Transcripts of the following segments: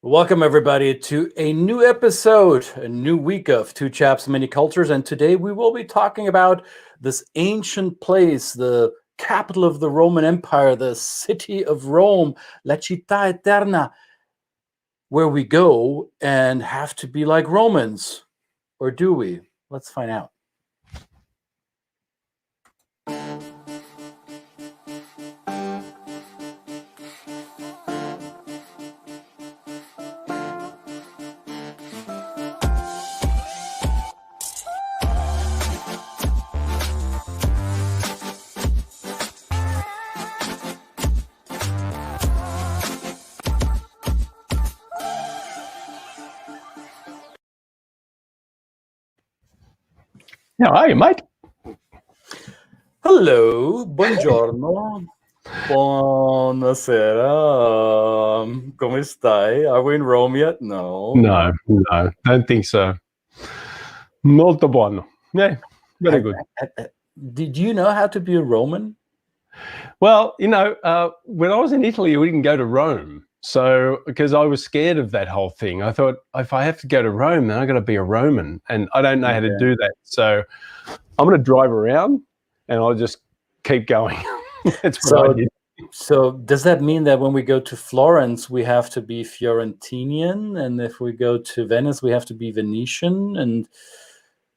Welcome, everybody, to a new episode, a new week of Two Chaps, Many Cultures. And today we will be talking about this ancient place, the capital of the Roman Empire, the city of Rome, La Città Eterna, where we go and have to be like Romans. Or do we? Let's find out. How are you, mate? Hello, buongiorno, buonasera, come stai? Are we in Rome yet? No. No, don't think so. Molto buono. Yeah, very good. Did you know how to be a Roman? Well, when I was in Italy, we didn't go to Rome. So, because I was scared of that whole thing, I thought, if I have to go to Rome, then I've got to be a Roman. And I don't know how to do that. So I'm going to drive around and I'll just keep going. That's what I did. So does that mean that when we go to Florence, we have to be Fiorentinian? And if we go to Venice, we have to be Venetian? And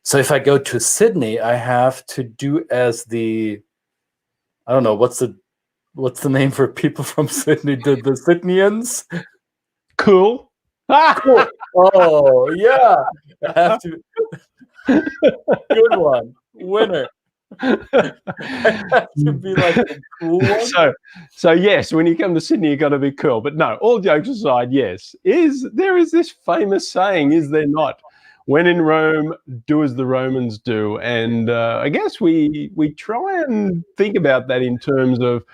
so if I go to Sydney, I have to do as I don't know, what's the name for people from Sydney? The Sydneyans? Cool. Cool. Oh, yeah. I have to. Good one. Winner. I have to be like a cool one. So yes, when you come to Sydney, you got to be cool. But no, all jokes aside, yes. There is this famous saying, is there not? When in Rome, do as the Romans do. And I guess we try and think about that in terms of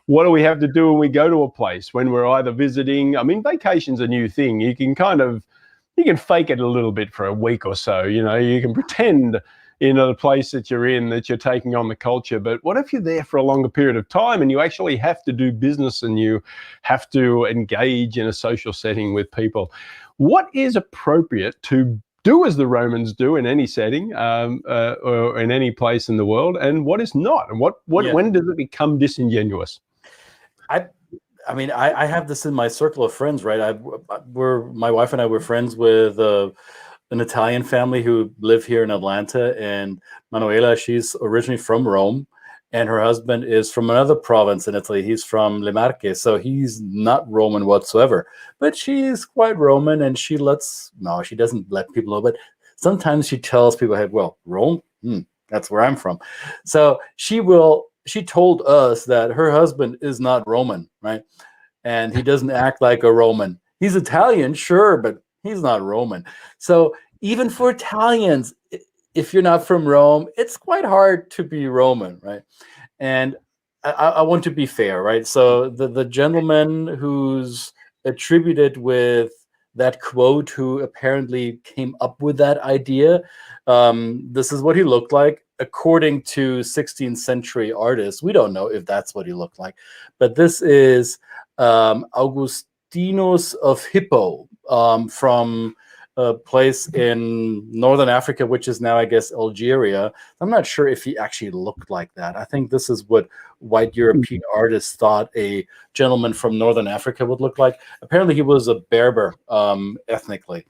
what do we have to do when we go to a place, when we're either visiting. I mean, vacation's a new thing. You can fake it a little bit for a week or so. You can pretend in the place that you're in that you're taking on the culture. But what if you're there for a longer period of time and you actually have to do business and you have to engage in a social setting with people? What is appropriate to do as the Romans do in any setting or in any place in the world, and what is not? And when does it become disingenuous? I mean, I have this in my circle of friends, right? My wife and I were friends with an Italian family who live here in Atlanta, and Manuela, she's originally from Rome, and her husband is from another province in Italy. He's from Le Marche, so he's not Roman whatsoever, but she's quite Roman, and she doesn't let people know, but sometimes she tells people, hey, well, Rome, that's where I'm from. So she told us that her husband is not Roman, right? And he doesn't act like a Roman. He's Italian, sure, but he's not Roman. So even for Italians, if you're not from Rome, it's quite hard to be Roman, right? And I want to be fair, right? So the gentleman who's attributed with that quote, who apparently came up with that idea, this is what he looked like. According to 16th century artists, we don't know if that's what he looked like, but this is Augustinus of Hippo, from a place in northern Africa, which is now, I guess, Algeria. I'm not sure if he actually looked like that. I think this is what white European artists thought a gentleman from northern Africa would look like. Apparently he was a Berber ethnically,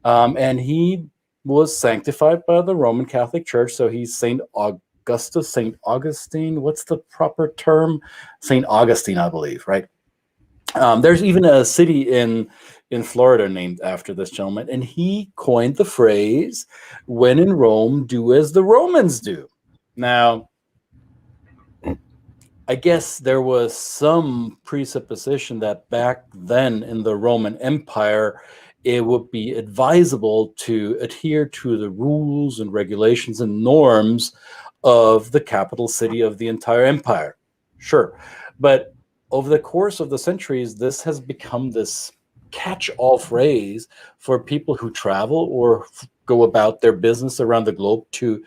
and he was sanctified by the Roman Catholic Church. So he's St. Augustine. What's the proper term? St. Augustine, I believe, right? There's even a city in Florida named after this gentleman, and he coined the phrase, when in Rome, do as the Romans do. Now, I guess there was some presupposition that back then in the Roman Empire, it would be advisable to adhere to the rules and regulations and norms of the capital city of the entire empire. Sure. But over the course of the centuries, this has become this catch-all phrase for people who travel or go about their business around the globe to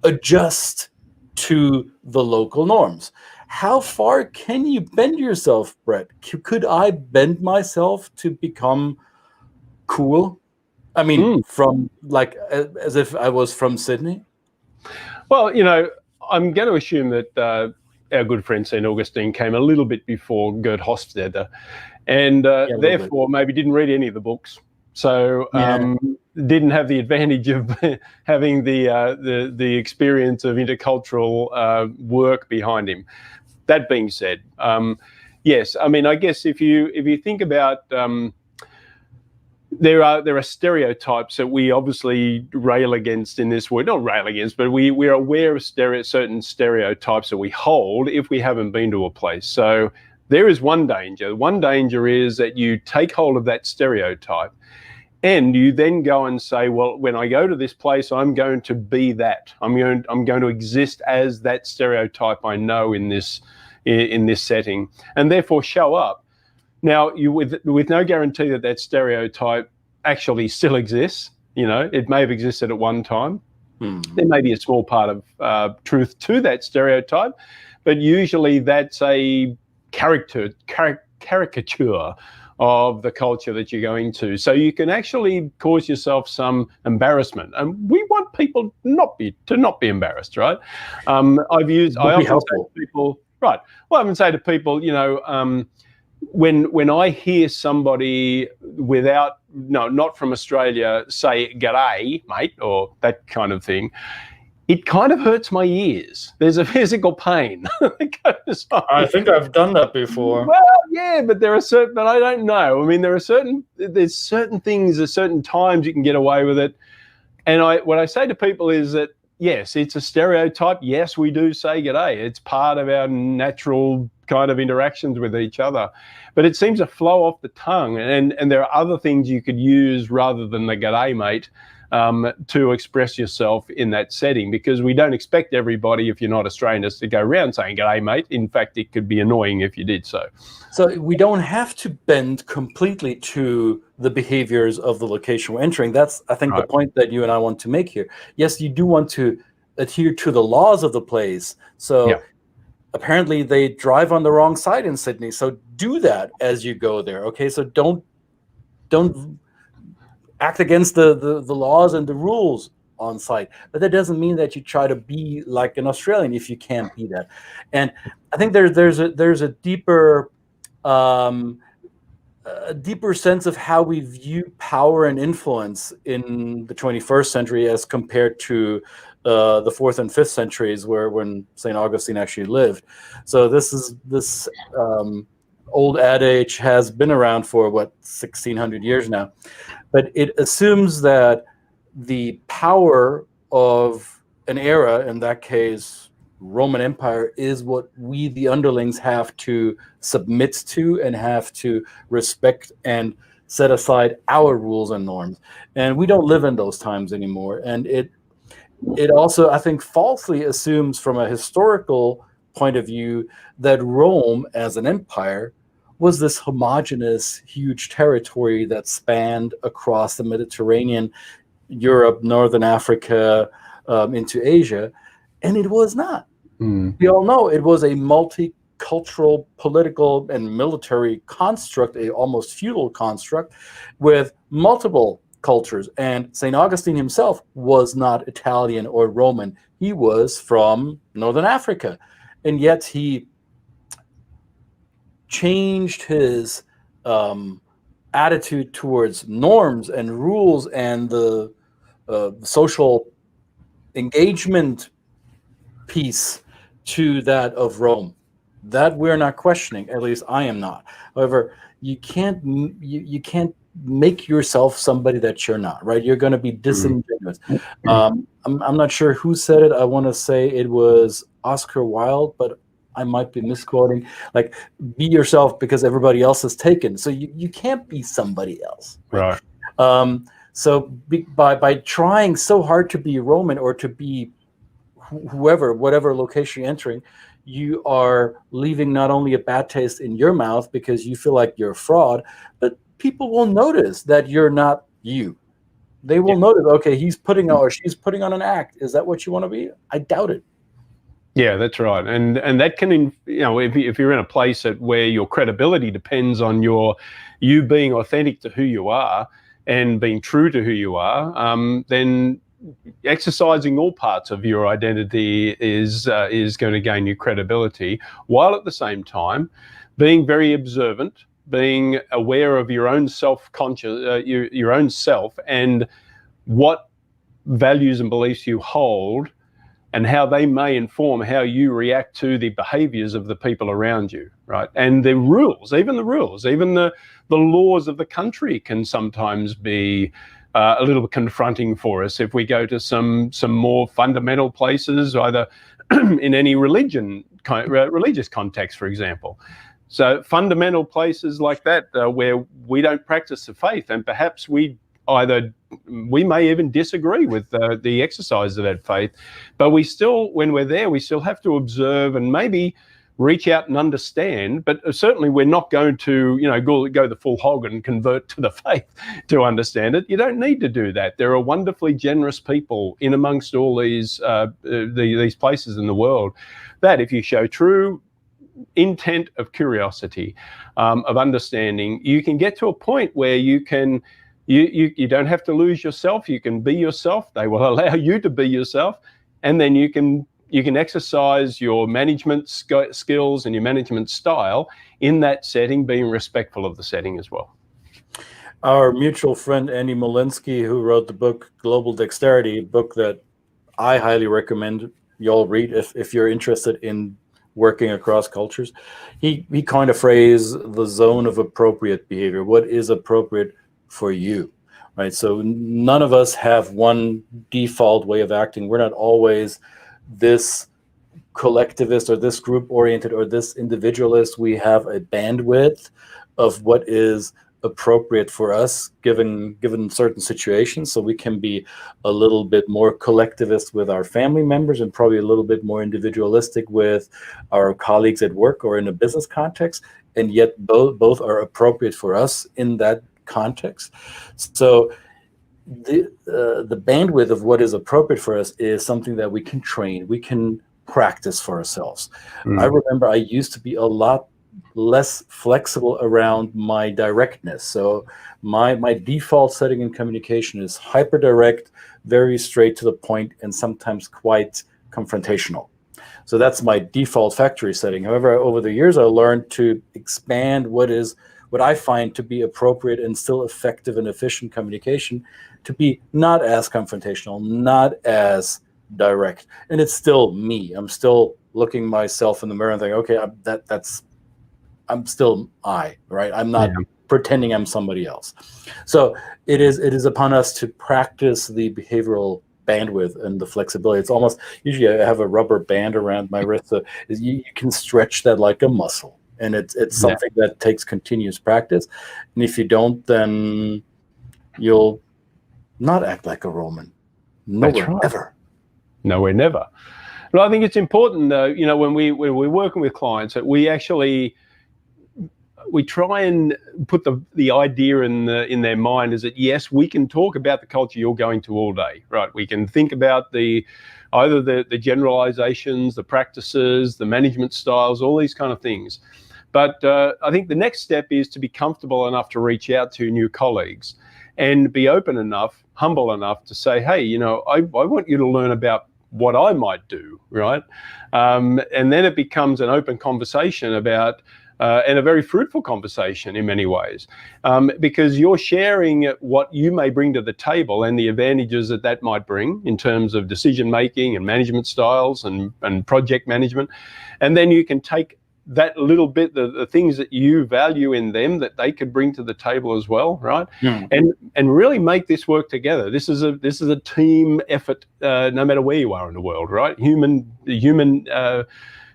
adjust to the local norms. How far can you bend yourself, Brett? Could I bend myself to become cool. I mean, from like as if I was from Sydney. Well, you know, I'm going to assume that our good friend St. Augustine came a little bit before 𝙏𝙬𝙤, and therefore maybe didn't read any of the books, so didn't have the advantage of having the experience of intercultural work behind him. That being said, yes, I mean, I guess if you think about there are stereotypes that we obviously rail against in this world. Not rail against, but we're aware of certain stereotypes that we hold if we haven't been to a place. So there is one danger. One danger is that you take hold of that stereotype and you then go and say, well, when I go to this place, I'm going to be that. I'm going to exist as that stereotype I know in this setting, and therefore show up. Now, with no guarantee that that stereotype actually still exists. You know, it may have existed at one time. There may be a small part of truth to that stereotype, but usually that's a caricature of the culture that you're going to. So you can actually cause yourself some embarrassment, and we want people to not be embarrassed, right? I often say to people, right? Well, I often say to people, you know. When I hear somebody not from Australia say "g'day, mate," or that kind of thing, it kind of hurts my ears. There's a physical pain that goes on. I think I've done that before. Well, yeah, but but I don't know. I mean, there's certain things, at certain times you can get away with it. And what I say to people is that, yes, it's a stereotype. Yes, we do say "g'day." It's part of our natural kind of interactions with each other, but it seems to flow off the tongue, and there are other things you could use rather than the "g'day, mate," to express yourself in that setting, because we don't expect everybody, if you're not Australian, to go around saying "g'day, mate." In fact, it could be annoying if you did so. So we don't have to bend completely to the behaviors of the location we're entering. That's, I think, the point that you and I want to make here. Yes, you do want to adhere to the laws of the place. So apparently they drive on the wrong side in Sydney. So do that as you go there. Okay, so don't act against the laws and the rules on site. But that doesn't mean that you try to be like an Australian if you can't be that. And I think there's a deeper sense of how we view power and influence in the 21st century as compared to the 4th and 5th centuries, when St. Augustine actually lived. So this old adage has been around for 1600 years now, but it assumes that the power of an era, in that case Roman Empire, is what we, the underlings, have to submit to and have to respect and set aside our rules and norms. And we don't live in those times anymore. And it also, I think, falsely assumes from a historical point of view that Rome as an empire was this homogeneous, huge territory that spanned across the Mediterranean, Europe, Northern Africa, into Asia. And it was not. We all know it was a multicultural, political, and military construct, a almost feudal construct with multiple cultures. And St. Augustine himself was not Italian or Roman. He was from Northern Africa. And yet he changed his attitude towards norms and rules and the social engagement piece to that of Rome. That we're not questioning, at least I am not. However, you can't make yourself somebody that you're not, right? You're going to be disingenuous. I'm not sure who said it. I want to say it was Oscar Wilde, but I might be misquoting. Like, be yourself because everybody else is taken. So you can't be somebody else, right? So by trying so hard to be Roman or to be whatever location you're entering, you are leaving not only a bad taste in your mouth because you feel like you're a fraud, but people will notice that you're not you. They will notice, okay, he's putting on or she's putting on an act. Is that what you want to be? I doubt it. Yeah, that's right. And that can, if you're in a place where your credibility depends on you being authentic to who you are, and being true to who you are, then exercising all parts of your identity is going to gain you credibility, while at the same time being very observant, being aware of your own self-conscious, your own self, and what values and beliefs you hold, and how they may inform how you react to the behaviors of the people around you, right? And the rules, even the laws of the country can sometimes be a little bit confronting for us if we go to some more fundamental places, either in any religious context, for example. So fundamental places like that where we don't practice the faith, and perhaps we may even disagree with the exercise of that faith, but we still, when we're there, we still have to observe and maybe reach out and understand. But certainly we're not going to, go the full hog and convert to the faith to understand it. You don't need to do that. There are wonderfully generous people in amongst all these places in the world that, if you show true intent of curiosity, of understanding, you can get to a point where you can. You don't have to lose yourself. You can be yourself. They will allow you to be yourself, and then you can exercise your management skills and your management style in that setting, being respectful of the setting as well. Our mutual friend Andy Molinsky, who wrote the book Global Dexterity, a book that I highly recommend you all read if you're interested in working across cultures, he coined a phrase, the zone of appropriate behavior. What is appropriate for you, right? So none of us have one default way of acting. We're not always this collectivist or this group oriented or this individualist. We have a bandwidth of what is appropriate for us given certain situations. So we can be a little bit more collectivist with our family members and probably a little bit more individualistic with our colleagues at work or in a business context, and yet both are appropriate for us in that context. So the bandwidth of what is appropriate for us is something that we can train, we can practice for ourselves. I remember I used to be a lot less flexible around my directness. So my default setting in communication is hyper direct, very straight to the point, and sometimes quite confrontational. So that's my default factory setting. However, over the years, I learned to expand what I find to be appropriate and still effective and efficient communication, to be not as confrontational, not as direct. And it's still me. I'm still looking myself in the mirror and thinking, okay, I'm still I, right? I'm not pretending I'm somebody else. So it is upon us to practice the behavioral bandwidth and the flexibility. It's almost, usually I have a rubber band around my wrist, so you can stretch that like a muscle. And it's something that takes continuous practice. And if you don't, then you'll not act like a Roman. Nowhere, ever. Nowhere, never. But I think it's important, when we're working with clients, that we try and put the idea in their mind is that, yes, we can talk about the culture you're going to all day, right? We can think about either the generalizations, the practices, the management styles, all these kind of things. But I think the next step is to be comfortable enough to reach out to new colleagues and be open enough, humble enough to say, hey, I want you to learn about what I might do, right? And then it becomes an open conversation about, and a very fruitful conversation in many ways, because you're sharing what you may bring to the table and the advantages that might bring in terms of decision making and management styles and project management. And then you can take that little bit, the things that you value in them that they could bring to the table as well, right? And really make this work together. This is a team effort, no matter where you are in the world, right? Human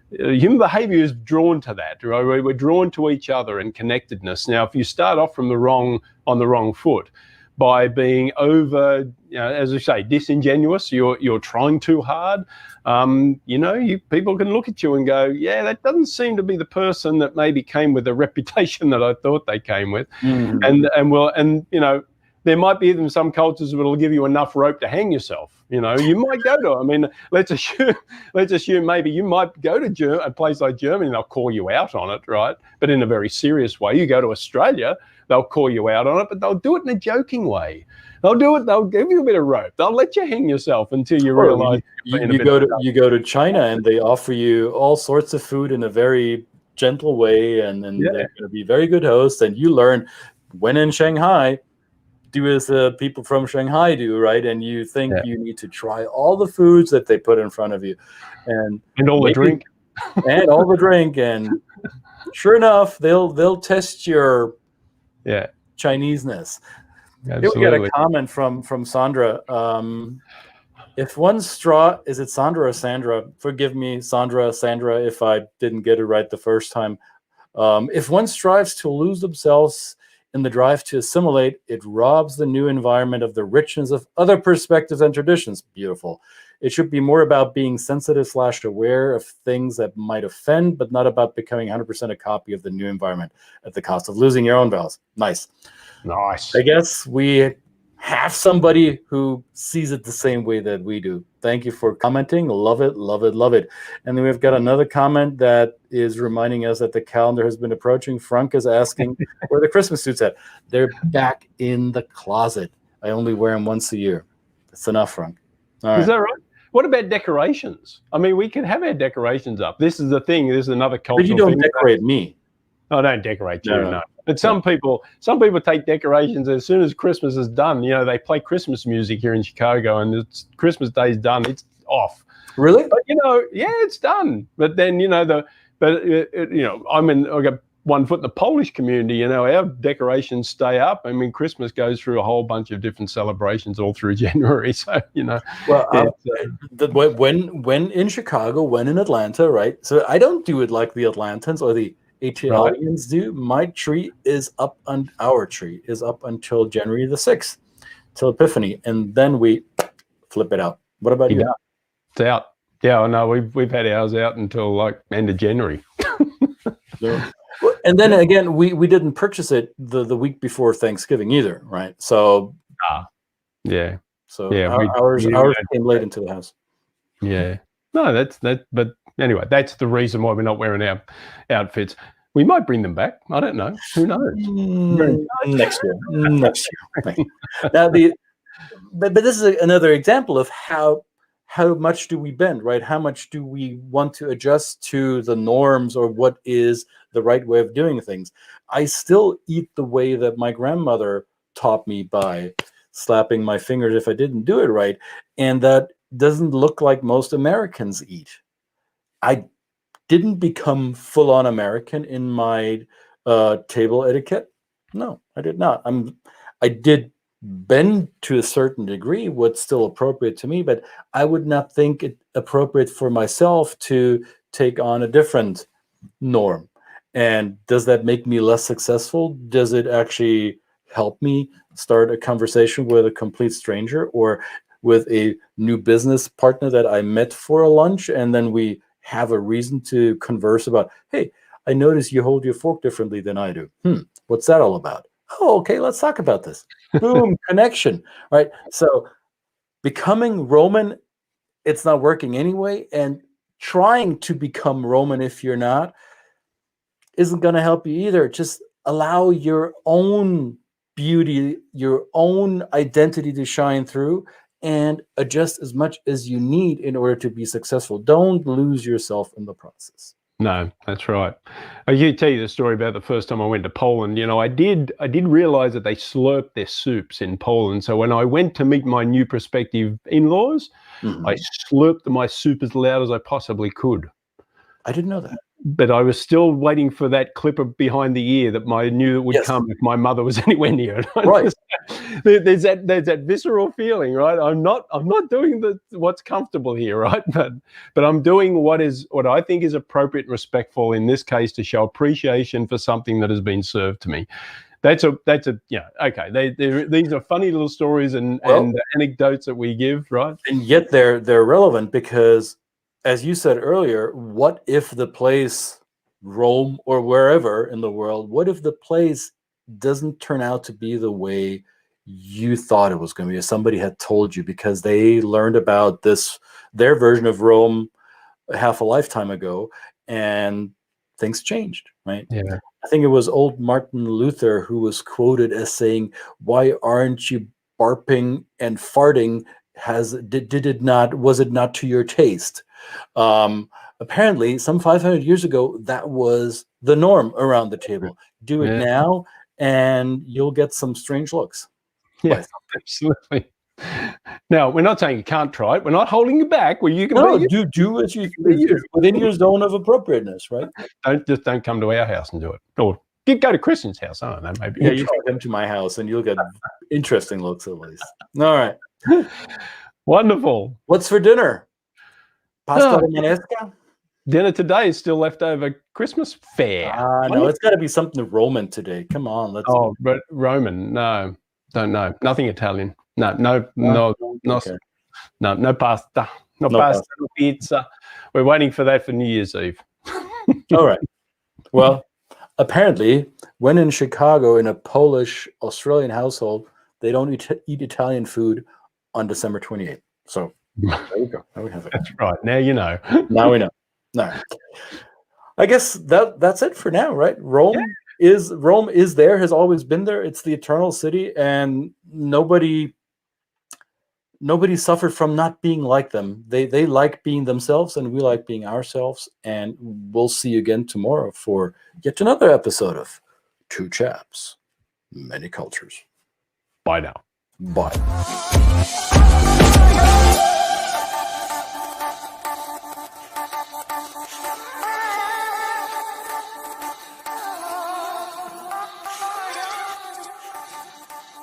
behavior is drawn to that, right? We're drawn to each other and connectedness. Now, if you start off on the wrong foot by being over, as I say, disingenuous, you're trying too hard, people can look at you and go, yeah, that doesn't seem to be the person that maybe came with the reputation that I thought they came with. And there might be even some cultures that'll give you enough rope to hang yourself. You know, you might go to, I mean, let's assume maybe you might go to a place like Germany and they'll call you out on it, right? But in a very serious way. You go to Australia, they'll call you out on it, but they'll do it in a joking way. They'll do it, they'll give you a bit of rope. They'll let you hang yourself until you realize you go to China and they offer you all sorts of food in a very gentle way, and they're going to be very good hosts, and you learn when in Shanghai, do as the people from Shanghai do, right? And you think you need to try all the foods that they put in front of you, and all the drink, and all the drink, and sure enough, they'll test your Chineseness. Here we got a comment from Sandra. If one straw, is it Sandra or Sandra? Forgive me, Sandra, if I didn't get it right the first time. If one strives to lose themselves in the drive to assimilate, it robs the new environment of the richness of other perspectives and traditions. Beautiful. It should be more about being sensitive / aware of things that might offend, but not about becoming 100% a copy of the new environment at the cost of losing your own values. Nice. I guess we have somebody who sees it the same way that we do. Thank you for commenting. Love it, love it, love it. And then we've got another comment that is reminding us that the calendar has been approaching. Frank is asking where the Christmas suits at. They're back in the closet. I only wear them once a year. That's enough, Frank. All right. Is that right? What about decorations? I mean, we can have our decorations up. This is the thing. This is another cultural thing. But you don't decorate me. I don't decorate you, no. But some people take decorations as soon as Christmas is done. You know, they play Christmas music here in Chicago, and it's Christmas Day's done. It's off. Really? But you know, it's done. But then you know I got one foot in the Polish community. You know, our decorations stay up. I mean, Christmas goes through a whole bunch of different celebrations all through January. So you know, well, when in Chicago, when in Atlanta, right? So I don't do it like the Atlantans or the Italians do. My tree is up, on our tree is up until January the 6th, till Epiphany, and then we flip it out. What about you? It's out. Yeah, I know. We've had ours out until like end of January. And then again, we didn't purchase it the week before Thanksgiving either, right? So ours came late into the house. Yeah. No, that's. But anyway, that's the reason why we're not wearing our outfits. We might bring them back. I don't know. Who knows? Next year. Now but this is another example of how much do we bend, right? How much do we want to adjust to the norms or what is the right way of doing things? I still eat the way that my grandmother taught me, by slapping my fingers if I didn't do it right, and that doesn't look like most Americans eat. I didn't become full-on American in my table etiquette. No, I did not. I did bend to a certain degree, what's still appropriate to me, but I would not think it appropriate for myself to take on a different norm. And does that make me less successful? Does it actually help me start a conversation with a complete stranger or with a new business partner that I met for a lunch, and then we have a reason to converse about, hey, I notice you hold your fork differently than I do. What's that all about? Oh, okay, let's talk about this. Boom, connection, right? So becoming Roman, it's not working anyway, and trying to become Roman if you're not isn't going to help you either. Just allow your own beauty, your own identity to shine through, and adjust as much as you need in order to be successful. Don't lose yourself in the process. No, that's right. I can tell you the story about the first time I went to Poland. You know, I did realize that they slurp their soups in Poland. So when I went to meet my new prospective in-laws, I slurped my soup as loud as I possibly could. I didn't know that. But I was still waiting for that clip of behind the ear that I knew would come if my mother was anywhere near it. Right. There's that visceral feeling, right? I'm not doing what's comfortable here, right? But I'm doing what I think is appropriate and respectful in this case, to show appreciation for something that has been served to me. That's okay. These are funny little stories and anecdotes that we give, right? And yet they're relevant because, as you said earlier, what if the place, Rome or wherever in the world, what if the place doesn't turn out to be the way you thought it was going to be. Somebody had told you because they learned about their version of Rome half a lifetime ago, and things changed, right? Yeah. I think it was old Martin Luther who was quoted as saying, "Why aren't you barping and farting? Was it not to your taste?" Apparently, some 500 years ago, that was the norm around the table. Do it now, and you'll get some strange looks. Yeah, absolutely. Now, we're not saying you can't try it. We're not holding you back. Well, you can do what you within your zone of appropriateness, right? Don't come to our house and do it, or go to Christian's house. I don't know, maybe. Yeah, you can come to my house and you'll get interesting looks at least. All right. Wonderful. What's for dinner? Pasta romanesca? Dinner today is still leftover Christmas fare. No, it's got to be something Roman today. Come on, let's. Oh, but Roman? No, don't know. Nothing Italian. No pasta. No pasta, no pizza. We're waiting for that for New Year's Eve. All right. Well, apparently, when in Chicago in a Polish-Australian household, they don't eat Italian food on December 28th. So there we go. Now we have it. That's right. Now you know. Now we know. No, I guess that's it for now, right? Rome is there, has always been there. It's the eternal city, and nobody suffered from not being like them. They like being themselves, and we like being ourselves. And we'll see you again tomorrow for yet another episode of Two Chaps, Many Cultures. Bye now. Bye.